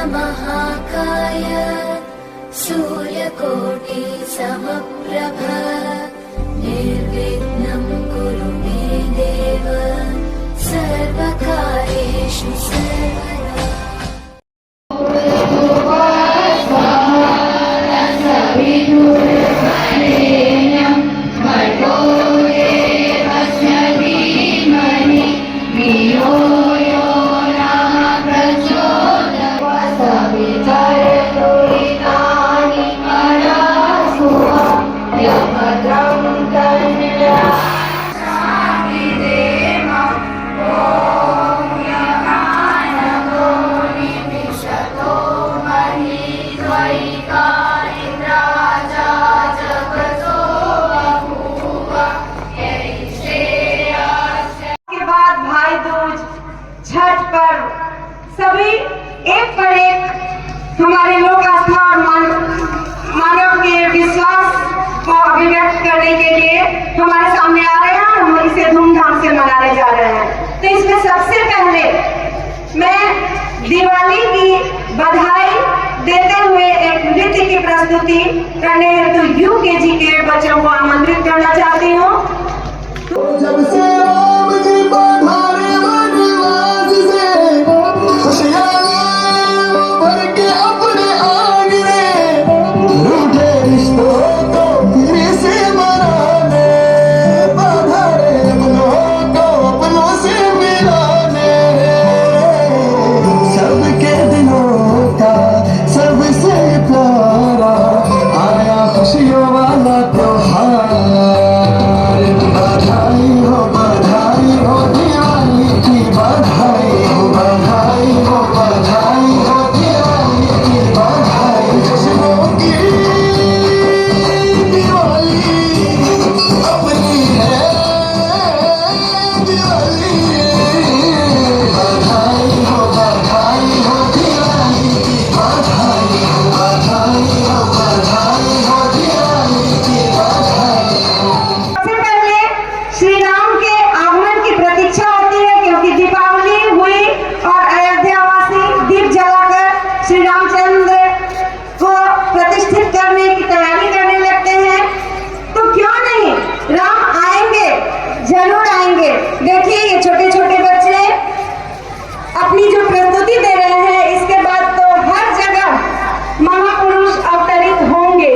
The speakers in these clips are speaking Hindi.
महाकाय सूर्यकोटि समप्रभ निर्विघ्नं कुरु मे देव सर्वकार्येषु सर्वदा। छठ पर्व सभी एक पर एक हमारे लोक आस्था और मानव के विश्वास को अभिव्यक्त करने के लिए हमारे सामने आ रहे हैं और हम इसे धूमधाम से मनाने जा रहे हैं। तो इसमें सबसे पहले मैं दिवाली की बधाई देते हुए एक नृत्य की प्रस्तुति करने हेतु UKG के बच्चों को आमंत्रित करना चाहती हूँ। देखिए ये छोटे छोटे बच्चे अपनी जो प्रस्तुति दे रहे हैं, इसके बाद तो हर जगह महापुरुष अवतरित होंगे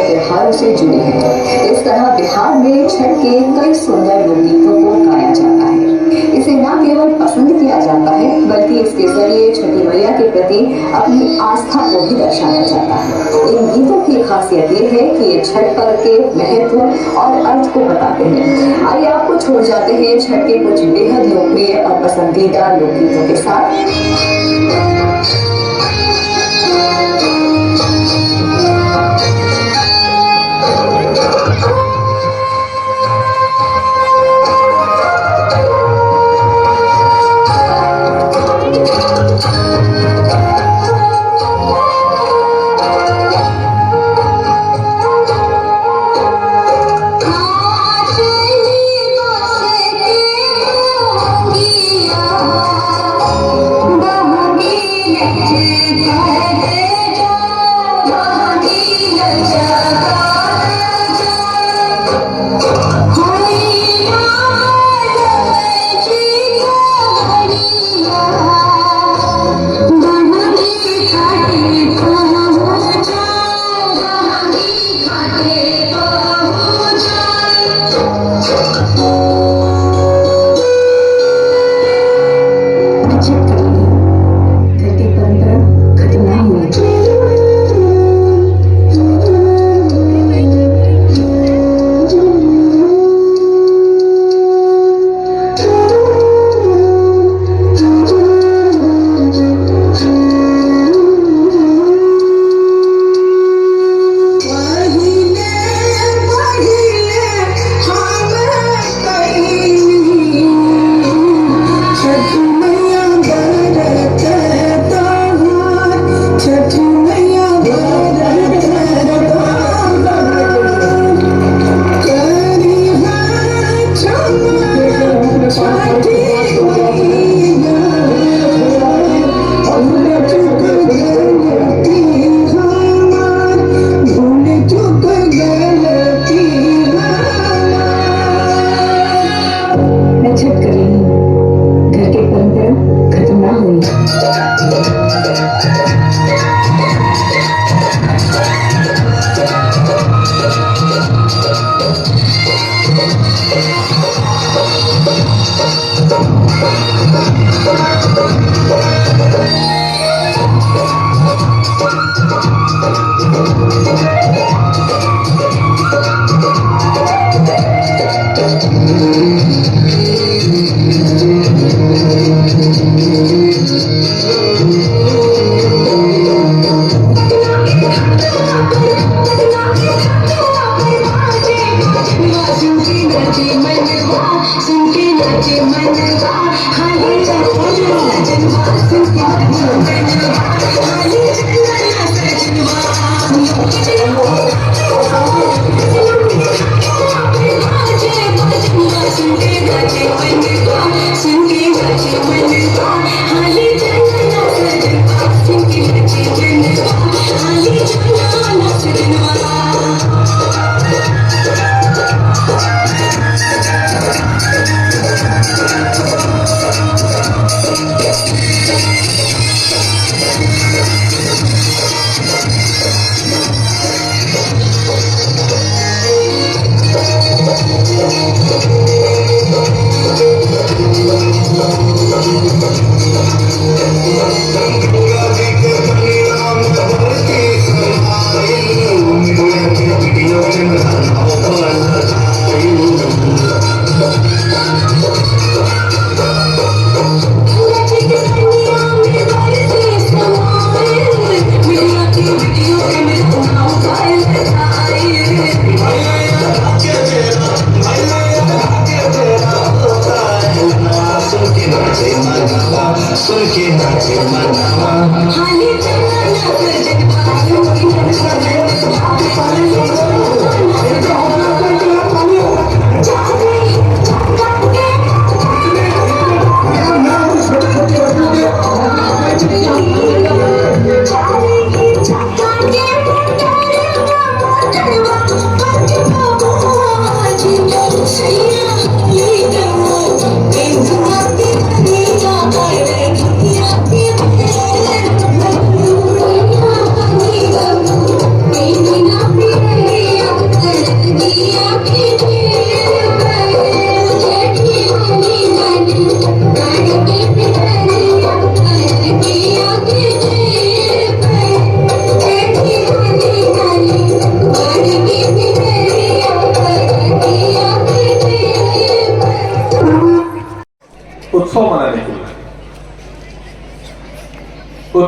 त्योहारों से जुड़ी है। इस तरह बिहार में छठ के कई सुंदर लोकगीतों को गाया जाता है। इसे न केवल पसंद किया जाता है बल्कि इसके जरिए छठी मैया के प्रति अपनी आस्था को भी दर्शाया जाता है। इन गीतों की खासियत ये है कि ये छठ पर्व के महत्व और अर्थ को बताते हैं। आइए आपको छोड़ जाते हैं छठ के कुछ बेहद लोकप्रिय और पसंदीदा लोकगीतों के साथ।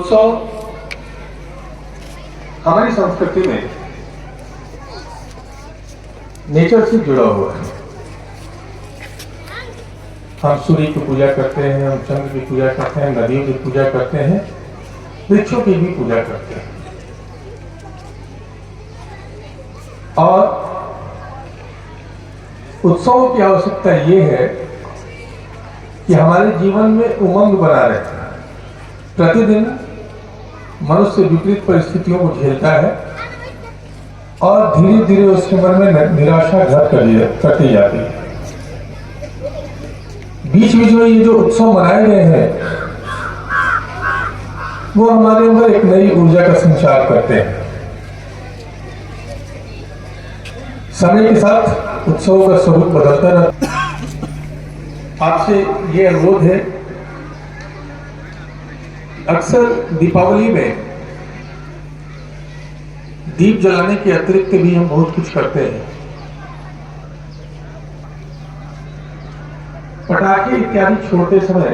उत्सव हमारी संस्कृति में नेचर से जुड़ा हुआ है। हम सूर्य की पूजा करते हैं, हम चंद्र की पूजा करते हैं, नदियों की पूजा करते हैं, वृक्षों की भी पूजा करते हैं। और उत्सवों की आवश्यकता ये है कि हमारे जीवन में उमंग बना रहे। प्रतिदिन मनुष्य विपरीत परिस्थितियों को झेलता है और धीरे धीरे उसके मन में निराशा घर करती जाती है। बीच बीच में ये जो उत्सव मनाए गए हैं वो हमारे अंदर एक नई ऊर्जा का संचार करते हैं। समय के साथ उत्सवों का स्वरूप बदलता रहता है। आपसे ये अनुरोध है, अक्सर दीपावली में दीप जलाने के अतिरिक्त भी हम बहुत कुछ करते हैं। पटाखे इत्यादि छोड़ते समय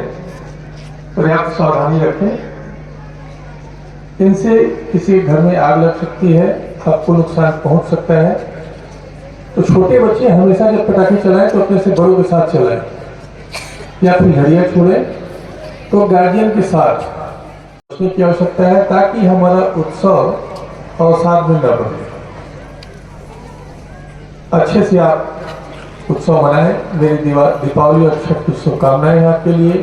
पर्याप्त सावधानी रखें। इनसे किसी घर में आग लग सकती है, आपको नुकसान पहुंच सकता है। तो छोटे बच्चे हमेशा जब पटाखे चलाएं तो अपने से बड़ों के साथ चलाएं, या फिर घड़ियां छोड़ें तो गार्जियन के साथ उसमें की आवश्यकता है, ताकि हमारा उत्सव अवसाद में न बने। अच्छे से आप उत्सव मनाएं। मेरी दीपावली और छठ की शुभकामनाएं हैं आपके लिए।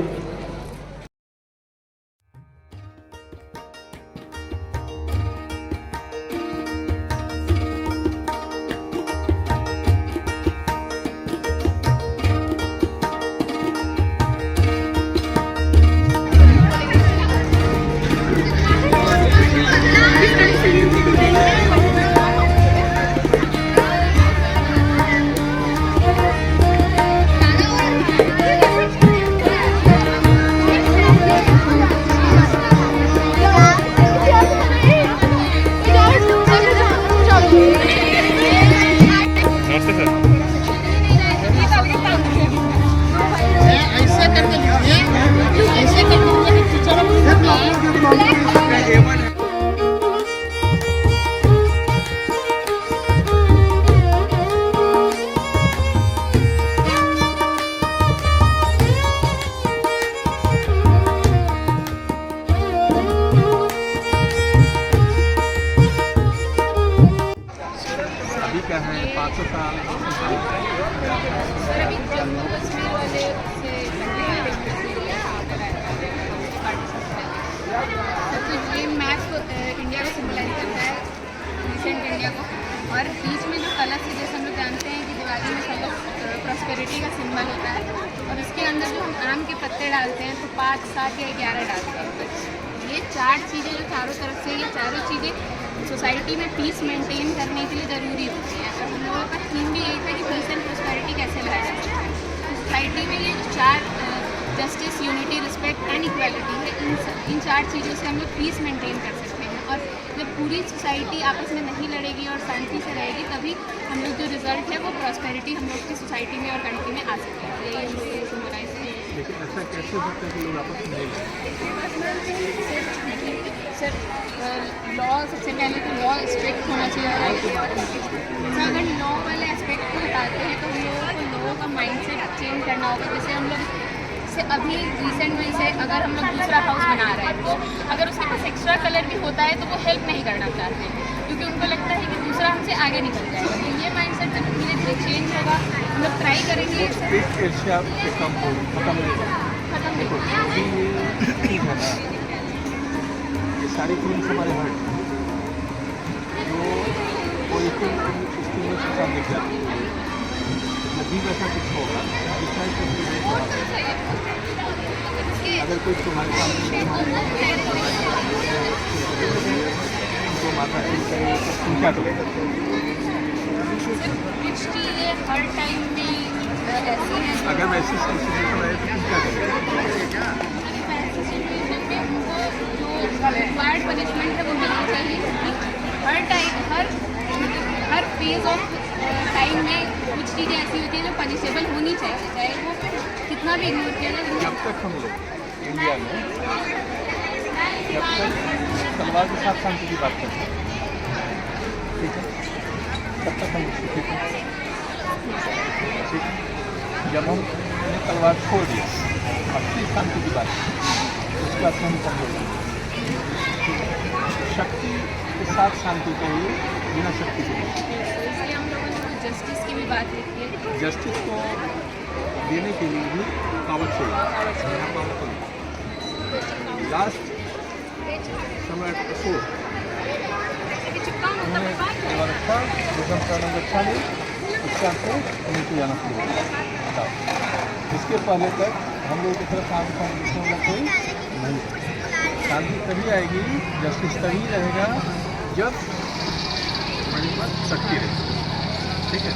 इंडिया को सिंबलाइज करता है, रिसेंट इंडिया को। और बीच में जो कलश है, जैसे हम लोग जानते हैं कि दिवाली में सब लोग प्रॉस्पेरिटी का सिंबल होता है, और उसके अंदर जो हम आम के पत्ते डालते हैं तो 5, 7 या 11 डालते हैं। तो ये 4 चीज़ें जो चारों तरफ से, ये चारों चीज़ें सोसाइटी में पीस मेंटेन करने के लिए ज़रूरी होती हैं। और हम लोगों का थीम भी यही था कि पीस एंड प्रॉस्पेरिटी कैसे लाया जा सकता है। सोसाइटी में ये 4 justice, unity, respect and equality है, इन 4 चीज़ों से हम लोग पीस मेंटेन कर सकते हैं। और जब पूरी सोसाइटी आपस में नहीं लड़ेगी और शांति से रहेगी, तभी हम लोग जो रिजल्ट है वो प्रॉस्पेरिटी हम लोग की सोसाइटी में और कंट्री में आ सकता है। यही हम लोग ये सिंबलाइज है। लेकिन ऐसा कैसे हो सकता है कि लोग आपस में नहीं सर, लॉ सबसे पहले तो लॉ स्ट्रिक्ट होना चाहिए। अगर लॉ वाले एस्पेक्ट को हटाते हैं तो हम लोगों का माइंडसेट चेंज करना होगा। जैसे हम लोग से अभी रिसेंट में से अगर हम लोग दूसरा हाउस बना रहे हैं, तो अगर उसके पास एक्स्ट्रा कलर भी होता है तो वो हेल्प नहीं करना चाहते, क्योंकि उनको लगता है कि दूसरा हमसे आगे निकल जाएगा। तो ये माइंडसेट जब धीरे धीरे चेंज होगा, हम लोग ट्राई करेंगे। ये सारी फिल्म हमारे हट जो पॉलिटिकल स्कीम के साथ दिख जाती है। जब भी ऐसा कुछ होगा, अगर कोई तुम्हारे सामने तो माता क्या करेगा? कुछ चीज़ें हर टाइम में ऐसी हैं, अगर वैसी सिचुएशन आए तो क्या करेगा? ऐसी सिचुएशन में उनको जो रिक्वायर्ड पनिशमेंट है वो मिलनी चाहिए। हर फेज ऑफ टाइम में कुछ चीज़ें ऐसी होती हैं जो पनिशेबल होनी चाहिए, चाहे वो कितना भी इग्नोर किया जाए। जब तक हम लोग इंडिया में जब तक तलवार के साथ शांति की बात करते हैं, ठीक है, तब तक हम उसको ठीक है। ठीक है, जब हमने तलवार छोड़ दिया, अब फिर शांति की बात, उसके बाद हम समझेंगे। शक्ति के साथ शांति चाहिए, बिना शक्ति के नहीं। इसलिए हम लोगों ने जस्टिस की भी बात लिखी है। जस्टिस को देने के लिए भी पावर चाहिए। लास्ट समय अशोक उन्होंने तलवार रखा, भूकंप का नंबर 40, इसका से नीचे जाना शुरू हो गया। बताओ, इसके पहले तक हम लोगों की तरफ शांति का कोई नहीं। शांति तभी आएगी, जस्टिस तभी रहेगा जब हमारे पास शक्ति रहेगी। ठीक है।